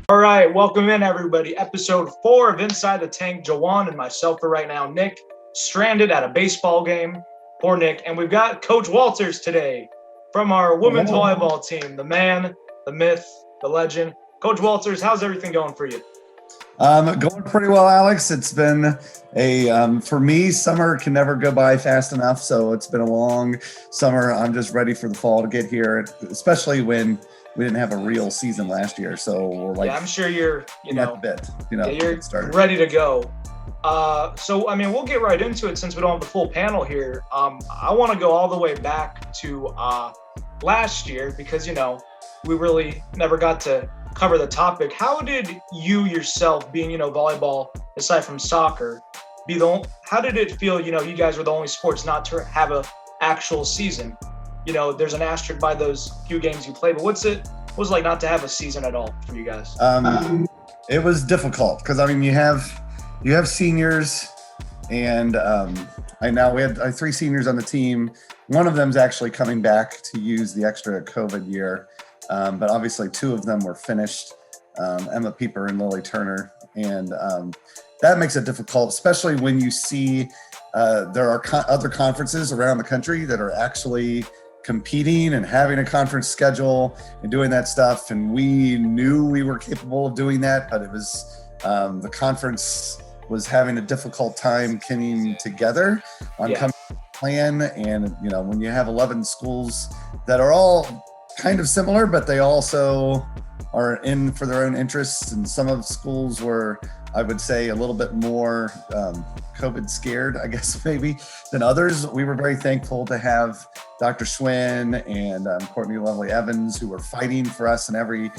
All right, welcome in everybody. Episode 4 of Inside the Tank. Jawan and myself for right now. Nick stranded at a baseball game. Poor Nick. And we've got Coach Walters today from our women's volleyball team. The man, the myth, the legend. Coach Walters, how's everything going for you? Going pretty well, Alex. It's been for me, summer can never go by fast enough. So it's been a long summer. I'm just ready for the fall to get here, especially when we didn't have a real season last year. So we're like, yeah, I'm sure you're, you're ready to go. We'll get right into it since we don't have the full panel here. I want to go all the way back to last year because, we really never got to cover the topic. How did you yourself, being, volleyball, aside from soccer, how did it feel, you guys were the only sports not to have a actual season? There's an asterisk by those few games you play, but what was it like not to have a season at all for you guys? It was difficult because you have seniors, and we had 3 seniors on the team. One of them's actually coming back to use the extra COVID year, but obviously 2 of them were finished, Emma Pieper and Lily Turner, and that makes it difficult, especially when you see there are other conferences around the country that are actually competing and having a conference schedule and doing that stuff. And we knew we were capable of doing that, but it was the conference was having a difficult time coming together on coming to a plan. And, when you have 11 schools that are all kind of similar, but they also are in for their own interests. And some of schools were, I would say, a little bit more COVID scared, I guess, maybe, than others. We were very thankful to have Dr. Schwinn and Courtney Lovely Evans, who were fighting for us in every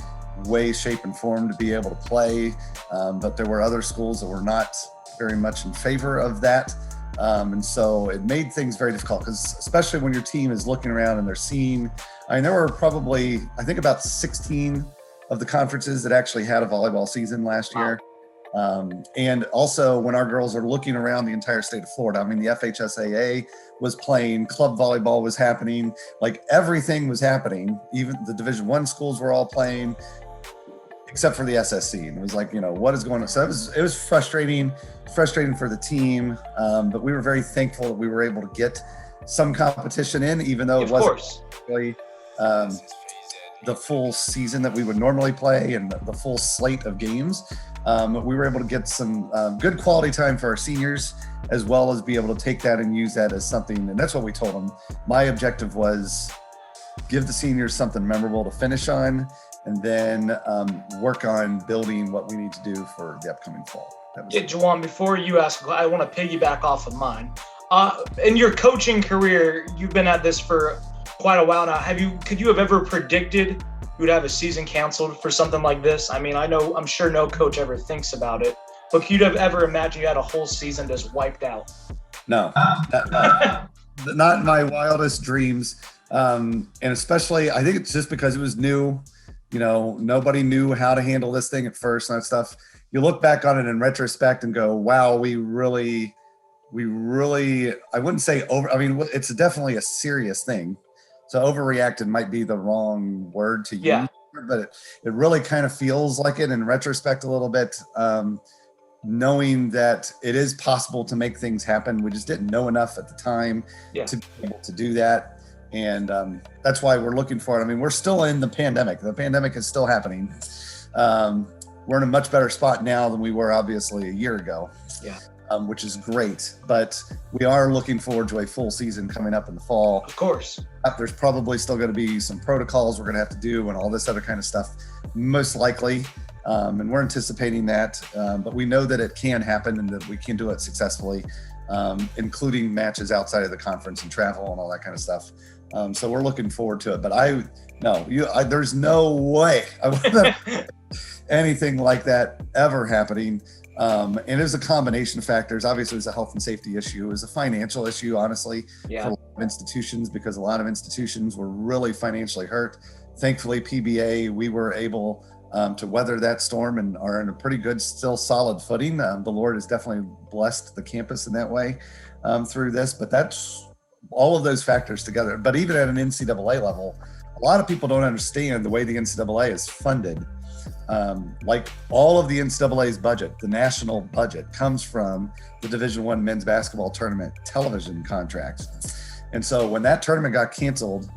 way, shape, and form to be able to play. But there were other schools that were not very much in favor of that. And so it made things very difficult, because especially when your team is looking around and they're seeing, there were probably, I think, about 16 of the conferences that actually had a volleyball season last year. And also when our girls are looking around the entire state of Florida, the FHSAA was playing, club volleyball was happening, like everything was happening. Even the Division I schools were all playing, except for the SSC. And it was like, what is going on? So it was frustrating for the team. But we were very thankful that we were able to get some competition in, even though it wasn't really the full season that we would normally play and the full slate of games. We were able to get some good quality time for our seniors, as well as be able to take that and use that as something. And that's what we told them. My objective was give the seniors something memorable to finish on, and then work on building what we need to do for the upcoming fall. Jawan, before you ask, I want to piggyback off of mine. In your coaching career, you've been at this for quite a while now. Could you have ever predicted you would have a season canceled for something like this? I'm sure no coach ever thinks about it, but could you have ever imagined you had a whole season just wiped out? No, not in my wildest dreams. And especially, I think it's just because it was new. Nobody knew how to handle this thing at first and that stuff. You look back on it in retrospect and go, wow, we really, I wouldn't say over, it's definitely a serious thing. So overreacted might be the wrong word to use, but it really kind of feels like it in retrospect a little bit, knowing that it is possible to make things happen. We just didn't know enough at the time to be able to do that. And that's why we're looking for it. We're still in the pandemic. The pandemic is still happening. We're in a much better spot now than we were obviously a year ago. Which is great, but we are looking forward to a full season coming up in the fall. Of course. There's probably still going to be some protocols we're going to have to do and all this other kind of stuff, most likely. And we're anticipating that, but we know that it can happen and that we can do it successfully, including matches outside of the conference and travel and all that kind of stuff. So we're looking forward to it, but there's no way I would have anything like that ever happening. And it was a combination of factors. Obviously, it was a health and safety issue. It was a financial issue, honestly, for a lot of institutions, because a lot of institutions were really financially hurt. Thankfully, PBA, we were able to weather that storm and are in a pretty good, still solid footing. The Lord has definitely blessed the campus in that way through this, but that's all of those factors together. But even at an NCAA level, a lot of people don't understand the way the NCAA is funded. like all of the NCAA's budget, the national budget, comes from the Division I men's basketball tournament television contracts. And so when that tournament got canceled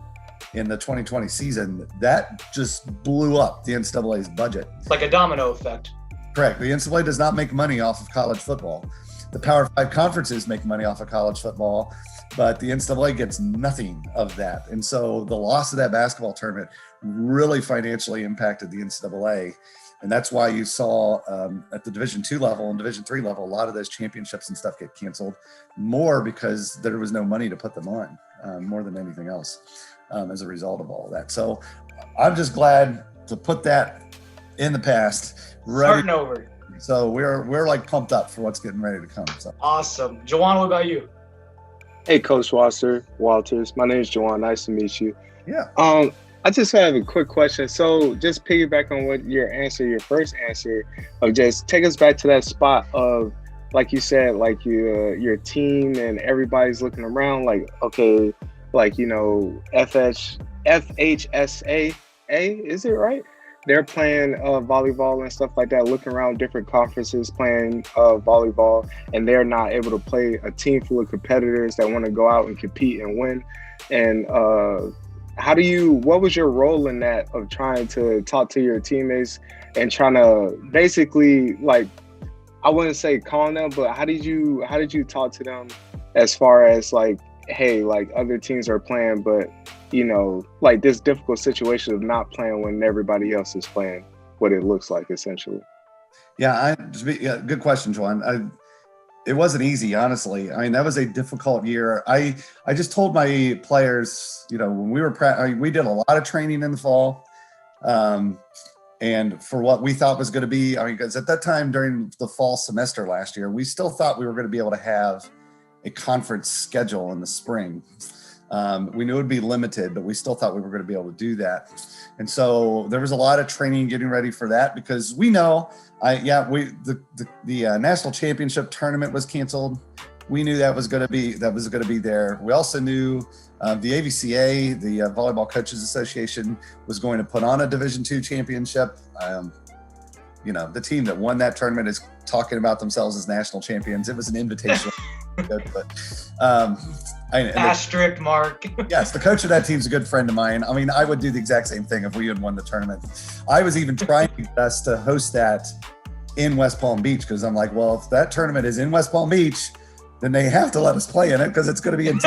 in the 2020 season, that just blew up the NCAA's budget. Like a domino effect. Correct. The NCAA does not make money off of college football. The Power 5 conferences make money off of college football, but the NCAA gets nothing of that. And so the loss of that basketball tournament really financially impacted the NCAA. And that's why you saw at the Division II level and Division III level, a lot of those championships and stuff get canceled more because there was no money to put them on, more than anything else, as a result of all of that. So I'm just glad to put that in the past. Starting over. So we're like pumped up for what's getting ready to come. So. Awesome. Jawan, what about you? Hey, Coach Walters. My name is Jawan. Nice to meet you. Yeah. I just have a quick question. So just piggyback on what your first answer of just take us back to that spot of, like you said, like your team and everybody's looking around like, okay, like, you know, FHSA, is it right? They're playing volleyball and stuff like that, looking around different conferences playing volleyball, and they're not able to play a team full of competitors that want to go out and compete and win. And what was your role in that of trying to talk to your teammates and trying to basically, like, I wouldn't say calm them, but how did you talk to them as far as like, hey, like other teams are playing, but you know, like this difficult situation of not playing when everybody else is playing, what it looks like essentially? Yeah, good question, Joanne. It wasn't easy, honestly. I mean, that was a difficult year. I just told my players, you know, when we were we did a lot of training in the fall, and for what we thought was going to be, I mean, because at that time during the fall semester last year, we still thought we were going to be able to have a conference schedule in the spring. We knew it would be limited, but we still thought we were going to be able to do that. And so there was a lot of training getting ready for that, because we know, the national championship tournament was canceled. We knew that was going to be there. We also knew the AVCA, the Volleyball Coaches Association, was going to put on a Division II championship. You know, the team that won that tournament is talking about themselves as national champions. It was an invitation. Asterisk mark. Yes, the coach of that team's a good friend of mine. I mean, I would do the exact same thing if we had won the tournament. I was even trying to get us to host that in West Palm Beach, because I'm like, well, if that tournament is in West Palm Beach, then they have to let us play in it, because it's going to be in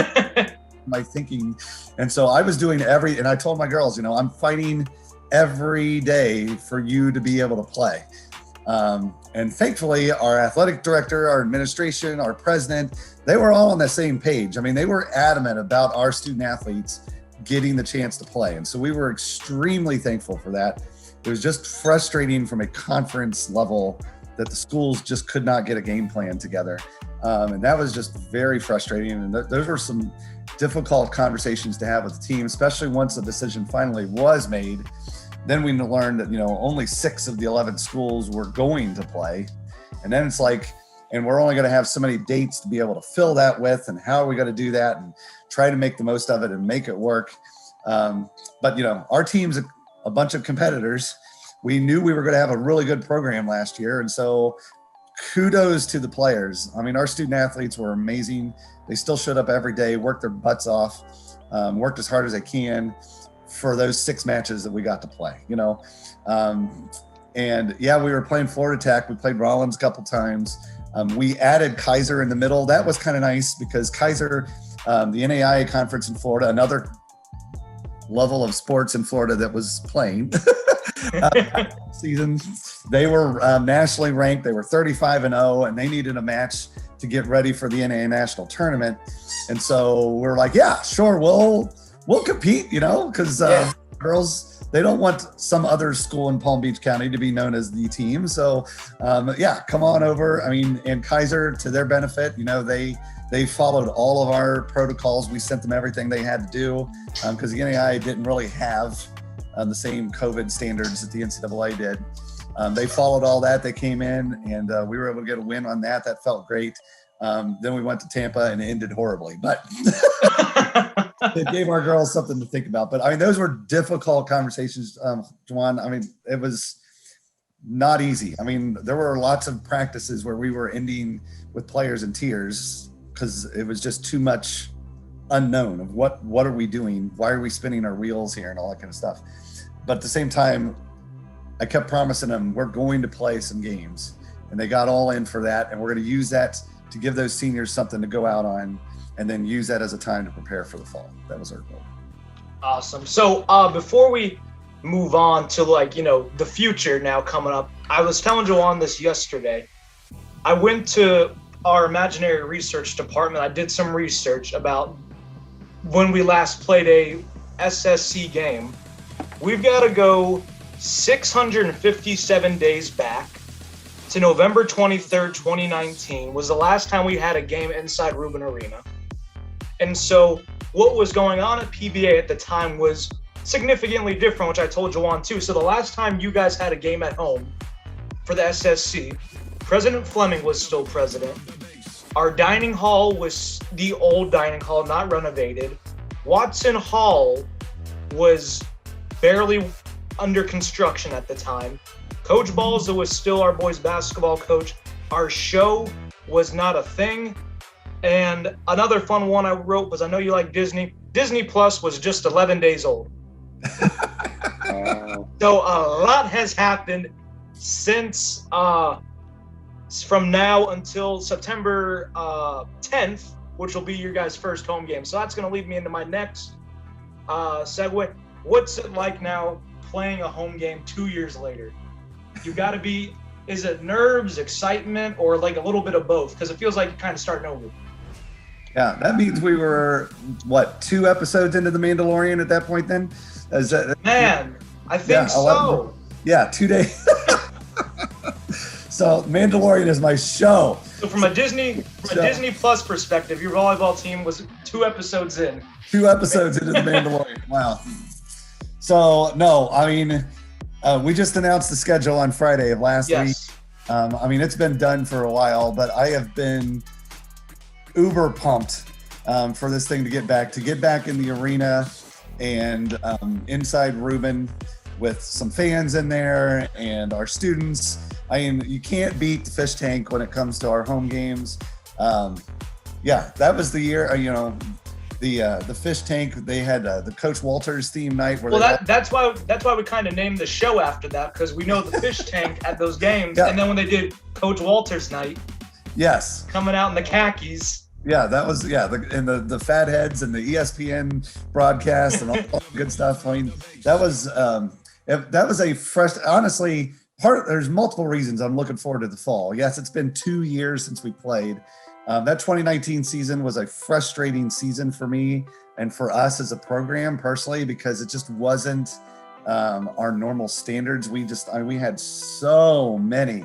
my thinking. And so I was doing and I told my girls, you know, I'm fighting every day for you to be able to play. And thankfully, our athletic director, our administration, our president, they were all on the same page. I mean, they were adamant about our student athletes getting the chance to play. And so we were extremely thankful for that. It was just frustrating from a conference level that the schools just could not get a game plan together. And that was just very frustrating. And those were some difficult conversations to have with the team, especially once the decision finally was made. Then we learned that, you know, only 6 of the 11 schools were going to play. And then it's like, and we're only going to have so many dates to be able to fill that with, and how are we going to do that and try to make the most of it and make it work. But, you know, our team's a bunch of competitors. We knew we were going to have a really good program last year. And so kudos to the players. I mean, our student athletes were amazing. They still showed up every day, worked their butts off, worked as hard as they can for those 6 matches that we got to play, you know. And yeah, we were playing Florida Tech. We played Rollins a couple times. We added Kaiser in the middle. That was kind of nice, because Kaiser, the NAIA conference in Florida, another level of sports in Florida that was playing season, they were nationally ranked. They were 35-0, and they needed a match to get ready for the NAIA national tournament. And so we're like, yeah, sure, we'll compete, you know, because girls, they don't want some other school in Palm Beach County to be known as the team. So yeah, come on over. I mean, and Kaiser, to their benefit, you know, they followed all of our protocols. We sent them everything they had to do, because the NAIA didn't really have the same COVID standards that the NCAA did. They followed all that. They came in, and we were able to get a win on that. That felt great. Then we went to Tampa, and it ended horribly, but it gave our girls something to think about. But I mean, those were difficult conversations, Juan. I mean, it was not easy. I mean, there were lots of practices where we were ending with players in tears because it was just too much unknown of what are we doing? Why are we spinning our wheels here and all that kind of stuff. But at the same time, I kept promising them we're going to play some games, and they got all in for that. And we're going to use that to give those seniors something to go out on, and then use that as a time to prepare for the fall. That was our goal. Awesome. So before we move on to the future now coming up, I was telling Joanne this yesterday. I went to our imaginary research department. I did some research about when we last played a SSC game. We've got to go 657 days back to November 23rd, 2019 was the last time we had a game inside Rubin Arena. And so what was going on at PBA at the time was significantly different, which I told Joanne too. So the last time you guys had a game at home for the SSC, President Fleming was still president. Our dining hall was the old dining hall, not renovated. Watson Hall was barely under construction at the time. Coach Balza was still our boys basketball coach. Our show was not a thing. And another fun one I wrote was, I know you like Disney. Disney Plus was just 11 days old. So a lot has happened since from now until September 10th, which will be your guys' first home game. So that's going to lead me into my next segue. What's it like now playing a home game 2 years later? You got to be, is it nerves, excitement, or like a little bit of both? Because it feels like you're kind of starting over. Yeah, that means we were, 2 episodes into The Mandalorian at that point then? Man, I think so. Yeah, 2 days. So Mandalorian is my show. So from a Disney Plus perspective, your volleyball team was 2 episodes in. 2 episodes into The Mandalorian. Wow. So, no, I mean, we just announced the schedule on Friday of last week. I mean, it's been done for a while, but I have been uber pumped for this thing to get back in the arena and inside Rubin with some fans in there and our students. I mean, you can't beat the Fish Tank when it comes to our home games. Yeah, that was the year, the Fish Tank, they had the Coach Walters theme night. That's why we kind of named the show after that, because we know the Fish Tank at those games. Yeah. And then when they did Coach Walters night, yes, coming out in the khakis. Yeah, that was the fat heads and the ESPN broadcast and all the good stuff. I mean, that was a fresh. Honestly, there's multiple reasons I'm looking forward to the fall. Yes, it's been 2 years since we played. That 2019 season was a frustrating season for me and for us as a program personally, because it just wasn't our normal standards. We had so many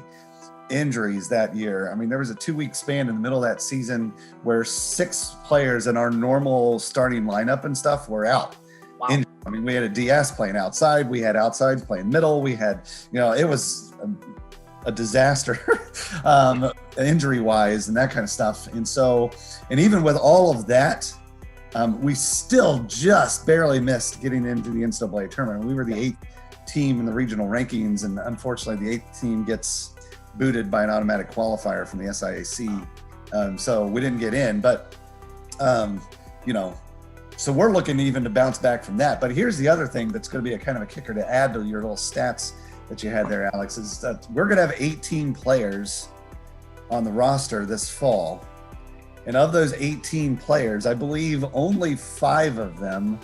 injuries that year. I mean, there was a 2-week span in the middle of that season where 6 players in our normal starting lineup and stuff were out. Wow. I mean, we had a DS playing outside, we had outsides playing middle, we had, it was a disaster injury wise and that kind of stuff. And even with all of that, we still just barely missed getting into the NCAA tournament. We were the 8th team in the regional rankings, and unfortunately the 8th team gets booted by an automatic qualifier from the SIAC. So we didn't get in, but so we're looking even to bounce back from that. But here's the other thing that's going to be a kind of a kicker to add to your little stats that you had there, Alex, is that we're going to have 18 players on the roster this fall. And of those 18 players, I believe only 5 of them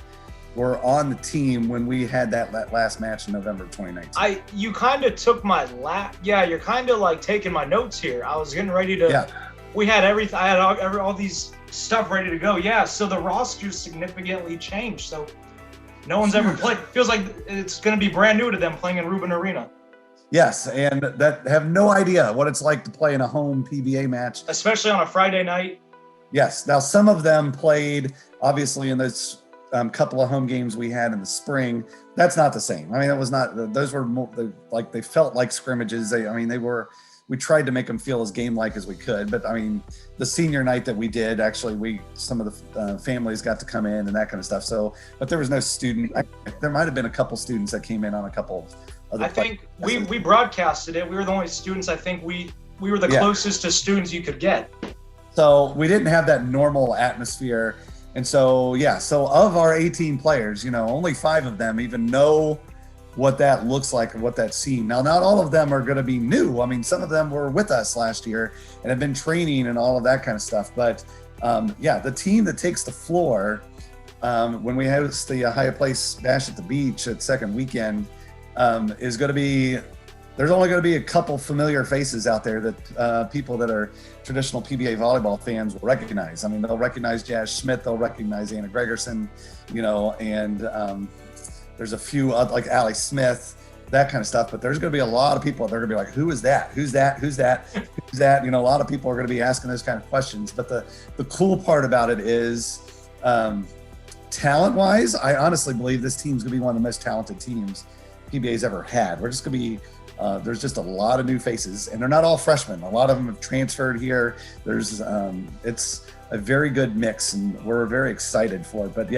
were on the team when we had that last match in November 2019. You kind of took my you're kind of like taking my notes here. I was getting ready to, we had everything. I had all these stuff ready to go. Yeah. So the roster significantly changed. So no one's ever played. Feels like it's going to be brand new to them playing in Rubin Arena. Yes, and that have no idea what it's like to play in a home PBA match. Especially on a Friday night. Yes. Now, some of them played, obviously, in those couple of home games we had in the spring. That's not the same. I mean, it was not, those were more, they felt like scrimmages. We tried to make them feel as game-like as we could. But, I mean, the senior night that we did, actually, some of the families got to come in and that kind of stuff. So, but there was no student. There might have been a couple students that came in on a couple I think we broadcasted it. We were the only students. I think we were the closest to students you could get. So we didn't have that normal atmosphere. And so, so of our 18 players, only 5 of them even know what that looks like and what that's seen. Now, not all of them are going to be new. I mean, some of them were with us last year and have been training and all of that kind of stuff. But the team that takes the floor when we host the Hyatt Place Bash at the Beach at second weekend is going to be, there's only going to be a couple familiar faces out there that people that are traditional PBA volleyball fans will recognize. I mean, they'll recognize Jazz Schmidt, they'll recognize Anna Gregerson, and there's a few like Allie Smith, that kind of stuff. But there's going to be a lot of people that are going to be like, who is that? Who's that? Who's that? Who's that? A lot of people are going to be asking those kind of questions. But the cool part about it is talent-wise, I honestly believe this team's going to be one of the most talented teams PBA's ever had. We're just going to be there's just a lot of new faces, and they're not all freshmen. A lot of them have transferred here. There's it's a very good mix, and we're very excited for it. But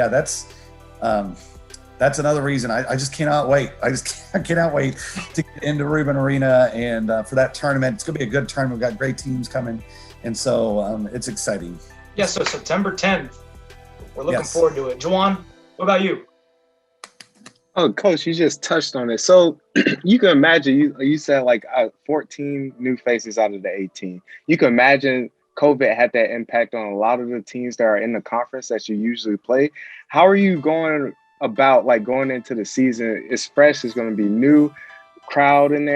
that's another reason I just cannot wait. I cannot wait to get into Rubin Arena and for that tournament. It's going to be a good tournament. We've got great teams coming, and so it's exciting. Yeah, so September 10th. We're looking forward to it. Juwan, what about you? Oh, Coach, you just touched on it. So you can imagine, you said like 14 new faces out of the 18. You can imagine COVID had that impact on a lot of the teams that are in the conference that you usually play. How are you going about going into the season? It's fresh, it's going to be new, crowd and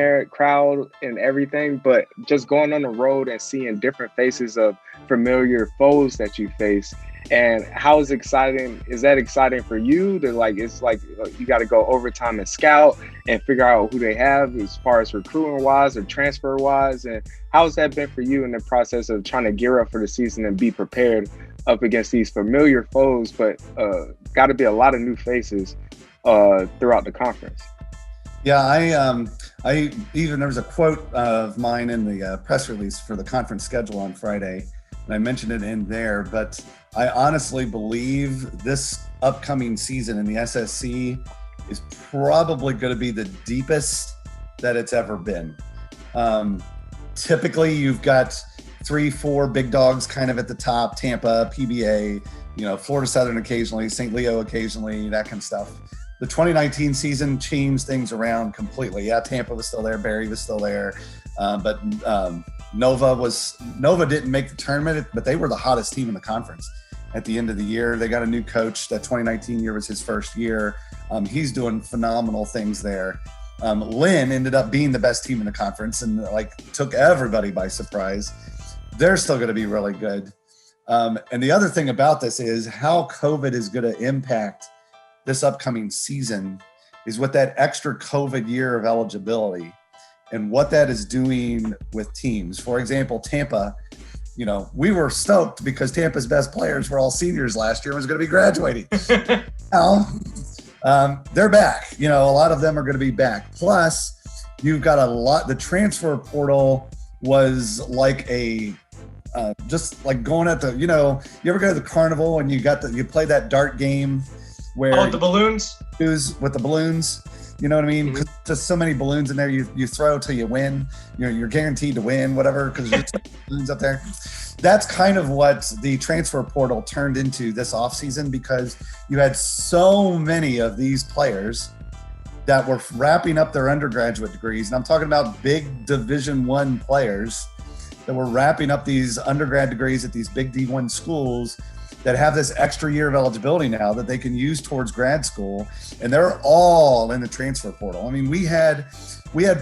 everything, but just going on the road and seeing different faces of familiar foes that you face. And how is that exciting for you to it's like you got to go overtime and scout and figure out who they have as far as recruiting wise or transfer wise? And how has that been for you in the process of trying to gear up for the season and be prepared up against these familiar foes, but got to be a lot of new faces throughout the conference? Yeah, I even, there was a quote of mine in the press release for the conference schedule on Friday, and I mentioned it in there, but I honestly believe this upcoming season in the SSC is probably going to be the deepest that it's ever been. Typically, you've got 3-4 big dogs kind of at the top: Tampa, PBA, Florida Southern occasionally, St. Leo occasionally, that kind of stuff. The 2019 season changed things around completely. Yeah, Tampa was still there, Barry was still there, but Nova didn't make the tournament, but they were the hottest team in the conference at the end of the year. They got a new coach. That 2019 year was his first year. He's doing phenomenal things there. Lynn ended up being the best team in the conference and took everybody by surprise. They're still going to be really good. And the other thing about this is how COVID is going to impact this upcoming season is with that extra COVID year of eligibility and what that is doing with teams. For example, Tampa, we were stoked because Tampa's best players were all seniors last year and was going to be graduating. Now, they're back. A lot of them are going to be back. Plus, you've got the transfer portal was like just like going at the, you ever go to the carnival and you play that dart game where the balloons? With the balloons. You know what I mean? Because there's so many balloons in there, you throw till you win. You're guaranteed to win, whatever, because there's balloons up there. That's kind of what the transfer portal turned into this offseason, because you had so many of these players that were wrapping up their undergraduate degrees. And I'm talking about big Division I players that were wrapping up these undergrad degrees at these big D1 schools that have this extra year of eligibility now that they can use towards grad school, and they're all in the transfer portal. I mean, we had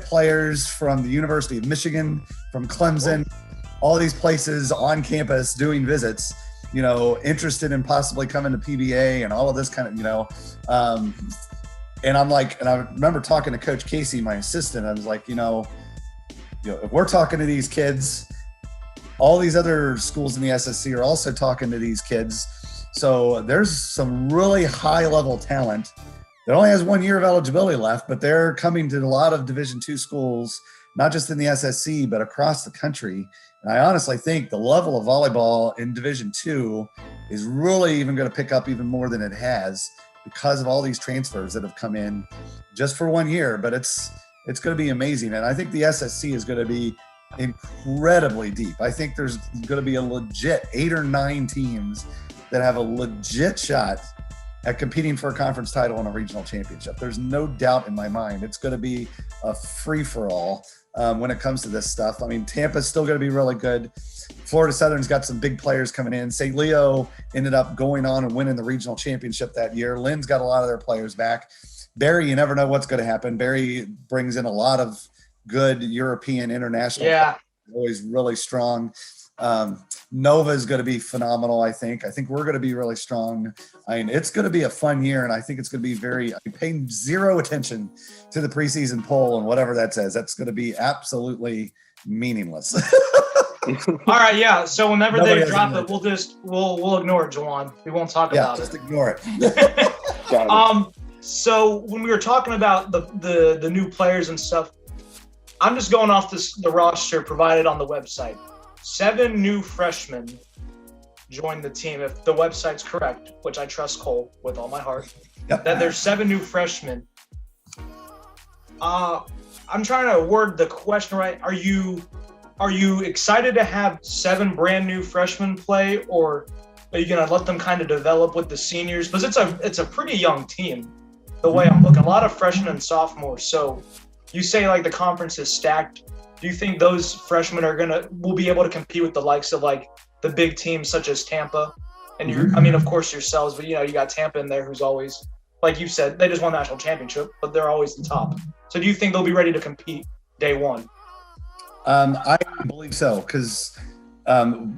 players from the University of Michigan, from Clemson, all these places on campus doing visits, interested in possibly coming to PBA and all of this kind of, and I remember talking to Coach Casey, my assistant. I was like, if we're talking to these kids, all these other schools in the SSC are also talking to these kids. So there's some really high level talent that only has 1 year of eligibility left, but they're coming to a lot of Division II schools, not just in the SSC, but across the country. And I honestly think the level of volleyball in Division II is really even going to pick up even more than it has because of all these transfers that have come in just for 1 year. But it's going to be amazing. And I think the SSC is going to be incredibly deep. I think there's going to be a legit 8 or 9 teams that have a legit shot at competing for a conference title and a regional championship. There's no doubt in my mind. It's going to be a free-for-all when it comes to this stuff. I mean, Tampa's still going to be really good. Florida Southern's got some big players coming in. St. Leo ended up going on and winning the regional championship that year. Lynn's got a lot of their players back. Barry, you never know what's going to happen. Barry brings in a lot of good European international players, always really strong. Nova is going to be phenomenal. I think we're going to be really strong. I mean, it's going to be a fun year, and I think it's going to be paying zero attention to the preseason poll and whatever that says. That's going to be absolutely meaningless. All right, yeah. So whenever they drop it, we'll ignore it, Juwan. We won't talk about it. Just ignore it. So when we were talking about the new players and stuff, I'm just going off the roster provided on the website. 7 new freshmen joined the team, if the website's correct, which I trust Cole with all my heart. That there's 7 new freshmen. I'm trying to word the question right. Are you excited to have 7 brand new freshmen play, or are you gonna let them kind of develop with the seniors? Because it's a pretty young team. The way I'm looking, a lot of freshmen and sophomores. So you say like the conference is stacked. Do you think those freshmen will be able to compete with the likes of like the big teams such as Tampa? And I mean, of course yourselves, but you got Tampa in there who's always, like you said, they just won the national championship, but they're always the top. So do you think they'll be ready to compete day one? I believe so, because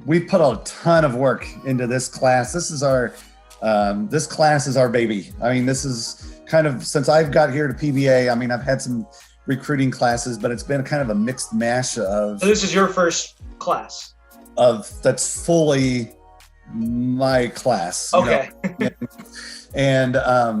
we've put a ton of work into this class. This class is our baby. I mean, this is kind of, since I've got here to PBA, I mean, I've had some recruiting classes, but it's been kind of a mixed mash of. So this is your first class? That's fully my class. Okay. And I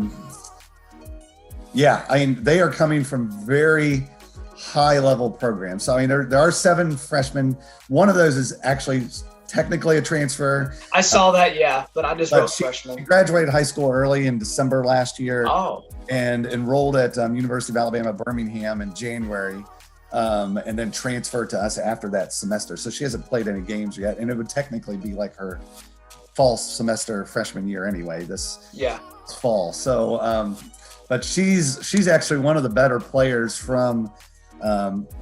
mean, they are coming from very high level programs. So I mean, there are 7 freshmen. One of those is actually technically a transfer. I saw that, but I just wrote freshman. She graduated high school early in December last year. Oh. And enrolled at University of Alabama, Birmingham in January, and then transferred to us after that semester. So she hasn't played any games yet, and it would technically be like her fall semester freshman year anyway, this fall. So, but she's actually one of the better players from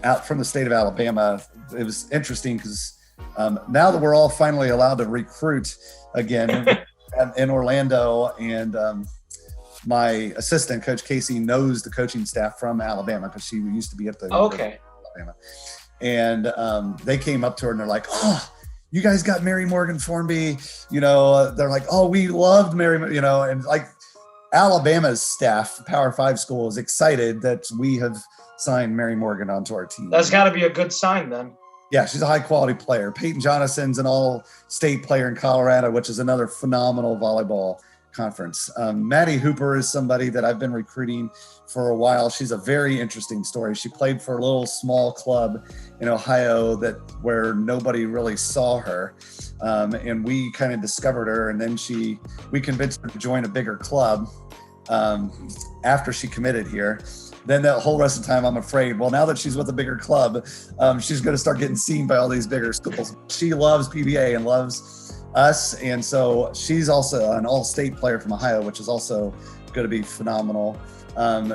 out from the state of Alabama. It was interesting because now that we're all finally allowed to recruit again in Orlando, and my assistant, Coach Casey, knows the coaching staff from Alabama because she used to be at the Alabama. And they came up to her and they're like, "Oh, you guys got Mary Morgan Formby." They're like, "Oh, we loved Mary," and like Alabama's staff, Power 5 school, is excited that we have signed Mary Morgan onto our team. That's got to be a good sign then. Yeah, she's a high-quality player. Peyton Jonason's an all-state player in Colorado, which is another phenomenal volleyball conference. Maddie Hooper is somebody that I've been recruiting for a while. She's a very interesting story. She played for a little small club in Ohio where nobody really saw her, and we kind of discovered her, and then we convinced her to join a bigger club after she committed here. Then the whole rest of the time, I'm afraid, well, now that she's with a bigger club, she's going to start getting seen by all these bigger schools. She loves PBA and loves us, and so she's also an all-state player from Ohio, which is also going to be phenomenal.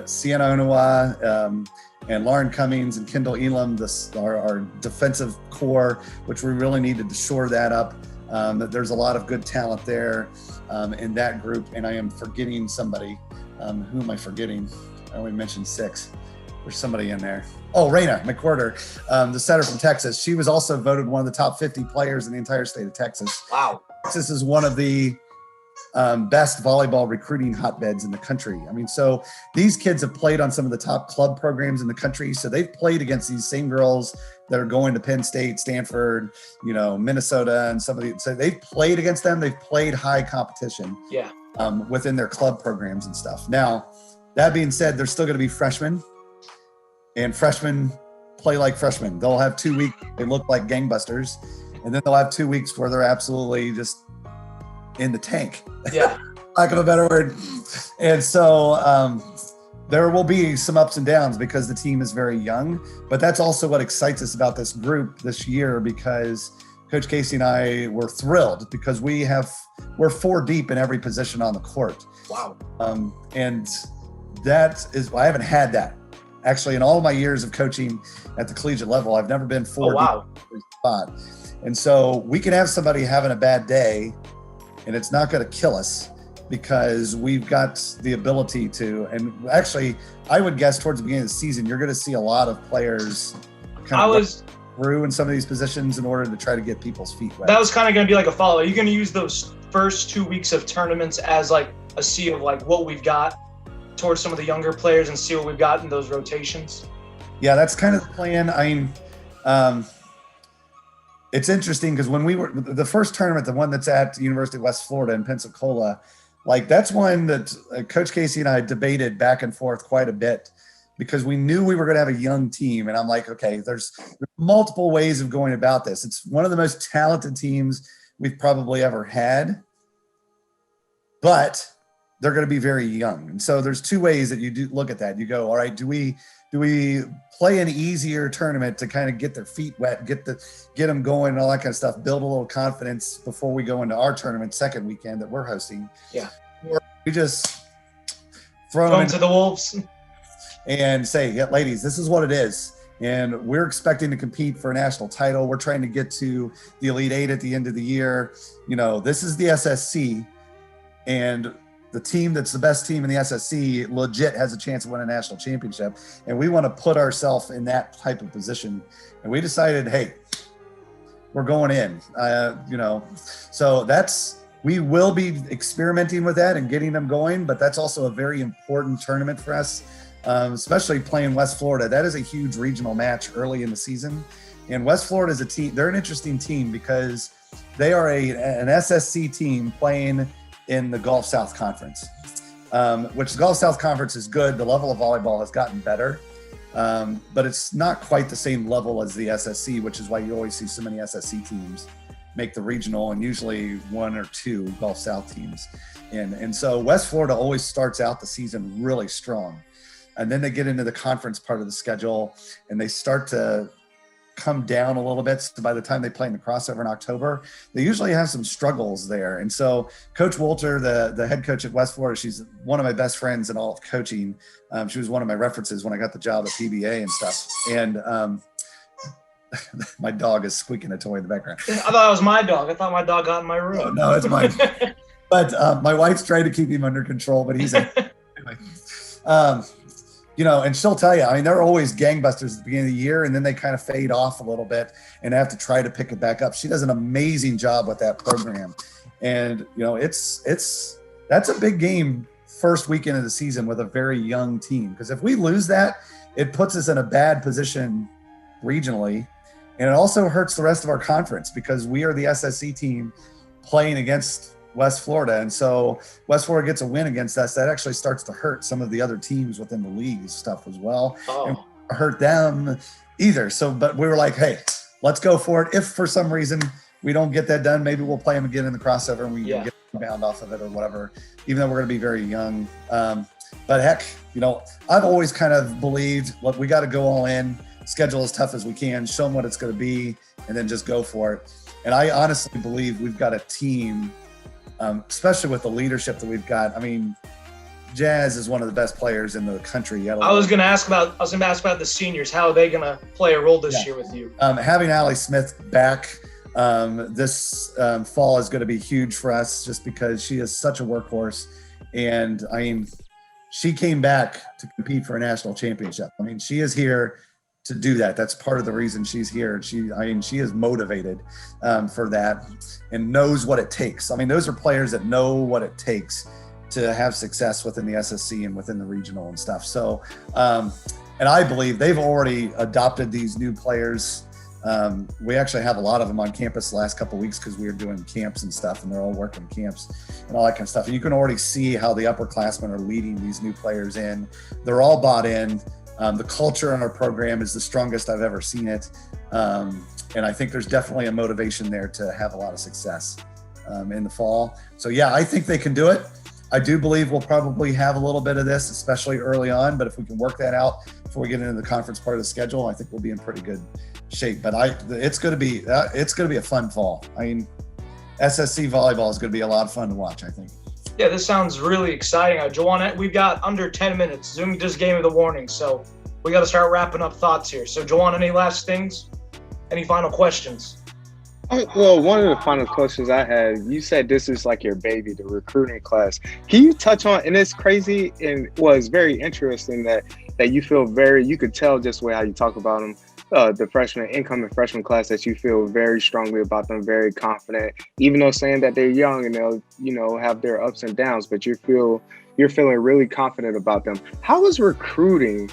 Sienna Onawa and Lauren Cummings and Kendall Elam, our defensive core, which we really needed to shore that up. There's a lot of good talent there in that group, and I am forgetting somebody. Who am I forgetting? I only mentioned 6. There's somebody in there. Oh, Raina McWhirter, the setter from Texas. She was also voted one of the top 50 players in the entire state of Texas. Wow. Texas is one of the best volleyball recruiting hotbeds in the country. I mean, so these kids have played on some of the top club programs in the country. So they've played against these same girls that are going to Penn State, Stanford, Minnesota, and some of these. So they've played against them. They've played high competition within their club programs and stuff. Now, that being said, there's still going to be freshmen. And freshmen play like freshmen. They'll have 2 weeks, they look like gangbusters, and then they'll have 2 weeks where they're absolutely just in the tank. Yeah. Lack of a better word. And so there will be some ups and downs because the team is very young, but that's also what excites us about this group this year, because Coach Casey and I were thrilled because we're 4 deep in every position on the court. Wow. And I haven't had that. Actually, in all of my years of coaching at the collegiate level, I've never been 4 deep in every spot. And so we can have somebody having a bad day and it's not going to kill us because we've got the ability to. And actually, I would guess towards the beginning of the season, you're going to see a lot of players kind of through in some of these positions in order to try to get people's feet wet. That was kind of going to be like a follow. Are you going to use those first 2 weeks of tournaments as like a see of like what we've got towards some of the younger players and see what we've got in those rotations? Yeah, that's kind of the plan. I mean, it's interesting because when we were the first tournament, the one that's at University of West Florida in Pensacola, like that's one that Coach Casey and I debated back and forth quite a bit because we knew we were going to have a young team. And I'm like, okay, there's multiple ways of going about this. It's one of the most talented teams we've probably ever had, but they're going to be very young. And so there's 2 ways that you do look at that. You go, all right, do we play an easier tournament to kind of get their feet wet, get them going and all that kind of stuff, build a little confidence before we go into our tournament second weekend that we're hosting? Yeah. Or we just throw them to the wolves and say, yeah, ladies, this is what it is. And we're expecting to compete for a national title. We're trying to get to the Elite 8 at the end of the year. You know, this is the SSC, and the team that's the best team in the SSC legit has a chance to win a national championship. And we want to put ourselves in that type of position. And we decided, hey, we're going in, so we will be experimenting with that and getting them going, but that's also a very important tournament for us, especially playing West Florida. That is a huge regional match early in the season. And West Florida is a team, they're an interesting team because they are an SSC team playing in the Gulf South Conference, which the Gulf South Conference is good. The level of volleyball has gotten better, but it's not quite the same level as the SSC, which is why you always see so many SSC teams make the regional and usually 1 or 2 Gulf South teams. And so West Florida always starts out the season really strong. And then they get into the conference part of the schedule and they start to come down a little bit. So by the time they play in the crossover in October, they usually have some struggles there. And so Coach Wolter, the head coach at West Florida, she's one of my best friends in all of coaching. She was one of my references when I got the job at PBA and stuff. And my dog is squeaking a toy in the background. I thought it was my dog. I thought my dog got in my room. Oh, no, it's mine. But my wife's trying to keep him under control, but he's anyway. And she'll tell you, I mean, they're always gangbusters at the beginning of the year, and then they kind of fade off a little bit and have to try to pick it back up. She does an amazing job with that program. And, that's a big game first weekend of the season with a very young team. Because if we lose that, it puts us in a bad position regionally. And it also hurts the rest of our conference because we are the SSC team playing against West Florida. And so West Florida gets a win against us. That actually starts to hurt some of the other teams within the league stuff as well. And hurt them either. So, but we were like, hey, let's go for it. If for some reason we don't get that done, maybe we'll play them again in the crossover and we can get a rebound off of it or whatever, even though we're going to be very young. But heck, I've always kind of believed, look, we got to go all in, schedule as tough as we can, show them what it's going to be, and then just go for it. And I honestly believe we've got a team, especially with the leadership that we've got. I mean, Jazz is one of the best players in the country. I was going to ask about the seniors. How are they going to play a role this year with you? Having Allie Smith back this fall is going to be huge for us just because she is such a workhorse. And I mean, she came back to compete for a national championship. I mean, she is here to do that. That's part of the reason she's here. She is motivated for that and knows what it takes. I mean, those are players that know what it takes to have success within the SSC and within the regional and stuff. So, and I believe they've already adopted these new players. We actually have a lot of them on campus the last couple of weeks because we were doing camps and stuff, and they're all working camps and all that kind of stuff. And you can already see how the upperclassmen are leading these new players in. They're all bought in. The culture in our program is the strongest I've ever seen it. And I think there's definitely a motivation there to have a lot of success in the fall. So yeah, I think they can do it. I do believe we'll probably have a little bit of this, especially early on, but if we can work that out before we get into the conference part of the schedule, I think we'll be in pretty good shape. But it's going to be a fun fall. I mean, SSC volleyball is going to be a lot of fun to watch, I think. Yeah, this sounds really exciting. Jawan, we've got under 10 minutes. Zoom just gave me the warning, so we got to start wrapping up thoughts here. So, Jawan, any last things? Any final questions? Well, one of the final questions I had, you said this is like your baby, the recruiting class. Can you touch on, and it's crazy and was very interesting that you feel you could tell just the way how you talk about them, the incoming freshman class, that you feel very strongly about them, very confident, even though saying that they're young and they'll, have their ups and downs, but you're feeling really confident about them. How was recruiting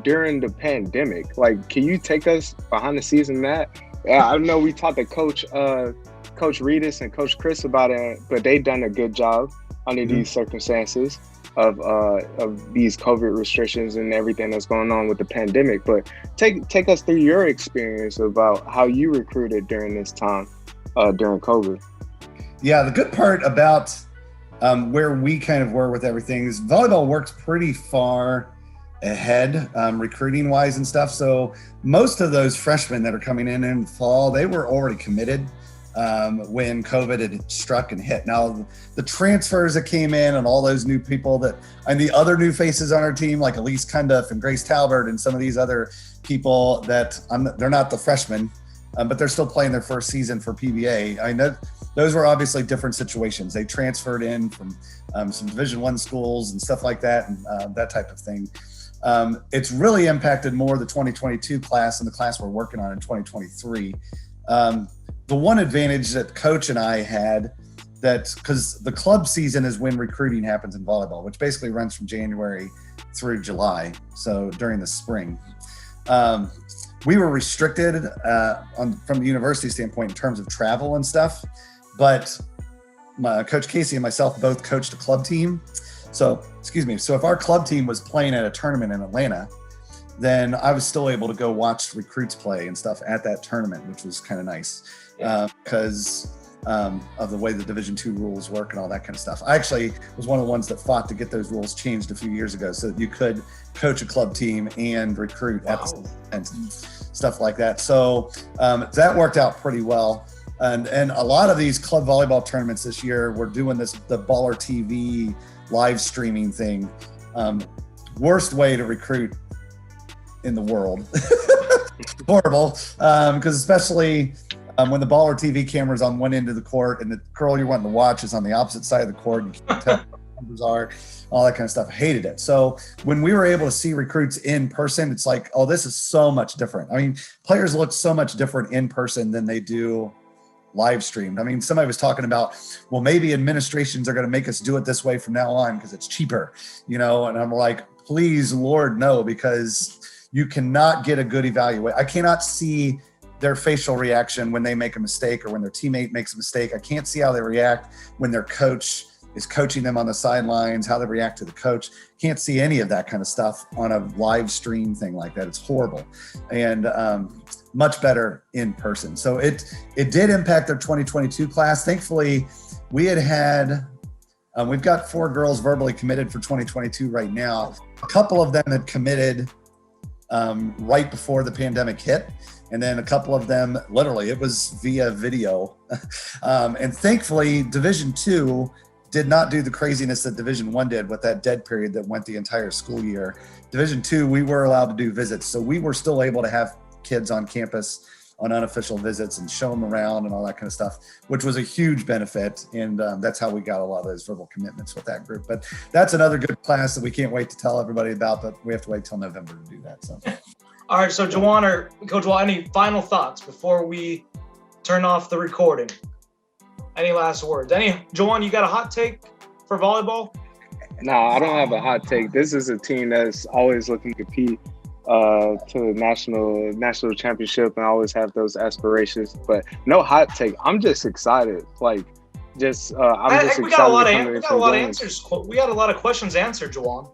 during the pandemic? Like, can you take us behind the scenes in that? I know we talked to Coach Reedus and Coach Chris about it, but they've done a good job under these circumstances of these COVID restrictions and everything that's going on with the pandemic. But take us through your experience about how you recruited during this time during COVID. Yeah, the good part about where we kind of were with everything is volleyball works pretty far ahead recruiting wise and stuff. So most of those freshmen that are coming in fall, they were already committed when COVID had struck and hit. Now the transfers that came in and all those new people and the other new faces on our team, like Elise Cundiff and Grace Talbert and some of these other people that they're not the freshmen, but they're still playing their first season for PBA. I know those were obviously different situations. They transferred in from some Division I schools and stuff like that, and that type of thing. It's really impacted more the 2022 class and the class we're working on in 2023. The one advantage that Coach and I had, because the club season is when recruiting happens in volleyball, which basically runs from January through July, so during the spring. We were restricted from the university standpoint in terms of travel and stuff, but Coach Casey and myself both coached a club team. So if our club team was playing at a tournament in Atlanta, then I was still able to go watch recruits play and stuff at that tournament, which was kind of nice because of the way the Division II rules work and all that kind of stuff. I actually was one of the ones that fought to get those rules changed a few years ago so that you could coach a club team and recruit at the same time and stuff like that. So that worked out pretty well. And a lot of these club volleyball tournaments this year, we're doing the Baller TV live streaming thing. Worst way to recruit in the world. Horrible. Because especially when the Baller TV camera's on one end of the court and the girl you're wanting to watch is on the opposite side of the court and you can't tell what the numbers are, all that kind of stuff. I hated it. So when we were able to see recruits in person, it's like, oh, this is so much different. I mean, players look so much different in person than they do live streamed. I mean, somebody was talking about, well, maybe administrations are going to make us do it this way from now on because it's cheaper, and I'm like, please, Lord, no, because you cannot get a good evaluation. I cannot see their facial reaction when they make a mistake or when their teammate makes a mistake. I can't see how they react when their coach is coaching them on the sidelines, how they react to the coach. Can't see any of that kind of stuff on a live stream thing like that. It's horrible. And much better in person. So it did impact their 2022 class. Thankfully, we've got 4 girls verbally committed for 2022 right now. A couple of them had committed right before the pandemic hit. And then a couple of them, literally, it was via video. And thankfully, Division II did not do the craziness that Division I did with that dead period that went the entire school year. Division II, we were allowed to do visits. So we were still able to have kids on campus on unofficial visits and show them around and all that kind of stuff, which was a huge benefit. And that's how we got a lot of those verbal commitments with that group. But that's another good class that we can't wait to tell everybody about, but we have to wait till November to do that. So. All right, so Jawan or Coach Wall, any final thoughts before we turn off the recording? Any last words? Jawan, you got a hot take for volleyball? No, I don't have a hot take. This is a team that's always looking to compete to the national championship and always have those aspirations. But no hot take. I'm just excited. I'm just excited. We got a lot of answers. We got a lot of questions answered, Jawan.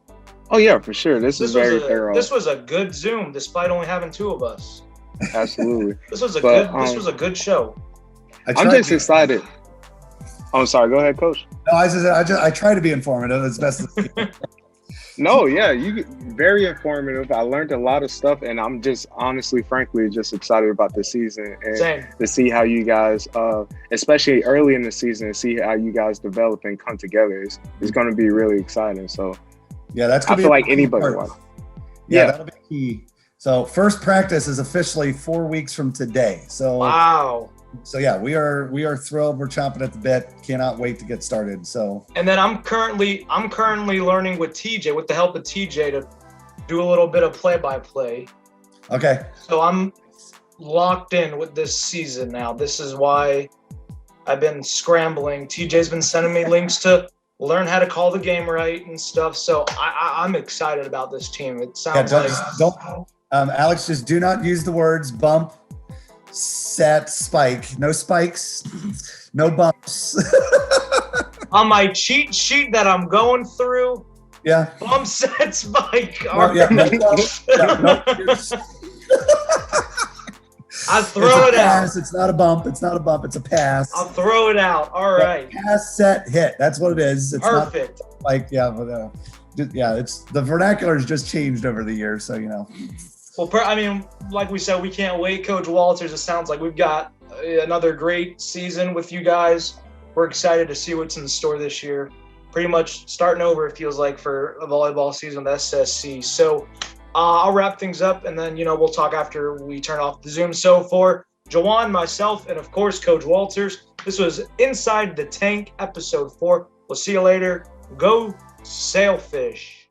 Oh yeah, for sure. This is very thorough. This was a good Zoom, despite only having 2 of us. Absolutely. This was a good show. I'm just excited. I'm sorry. Go ahead, Coach. No, I try to be informative as best as I can. No, yeah, you very informative. I learned a lot of stuff, and I'm just honestly, frankly, just excited about this season and Same. to see how you guys, especially early in the season, see how you guys develop and come together. It's going to be really exciting. So yeah, that's. I feel like anybody wants. Yeah, that'll be key. So first practice is officially 4 weeks from today. So wow. So yeah, we are thrilled. We're chomping at the bit. Cannot wait to get started. So and then I'm currently learning with TJ, with the help of TJ, to do a little bit of play-by-play. Okay. So I'm locked in with this season now. This is why I've been scrambling. TJ's been sending me links to learn how to call the game right and stuff. So I'm excited about this team. It sounds Alex, just do not use the words bump, set, spike. No spikes, no bumps. On my cheat sheet that I'm going through, yeah, bump, set, spike. No, yeah, no, I throw it pass. out. It's not a bump. It's not a bump. It's a pass. I'll throw it out. All right. Pass, set, hit. That's what it is. It's perfect. Not like it's the vernacular has just changed over the years, so you know. Well, I mean, like we said, we can't wait, Coach Walters. It sounds like we've got another great season with you guys. We're excited to see what's in store this year. Pretty much starting over, it feels like, for a volleyball season with SSC. So I'll wrap things up, and then, we'll talk after we turn off the Zoom. So for Jawan, myself, and, of course, Coach Walters, this was Inside the Tank, Episode 4. We'll see you later. Go Sailfish.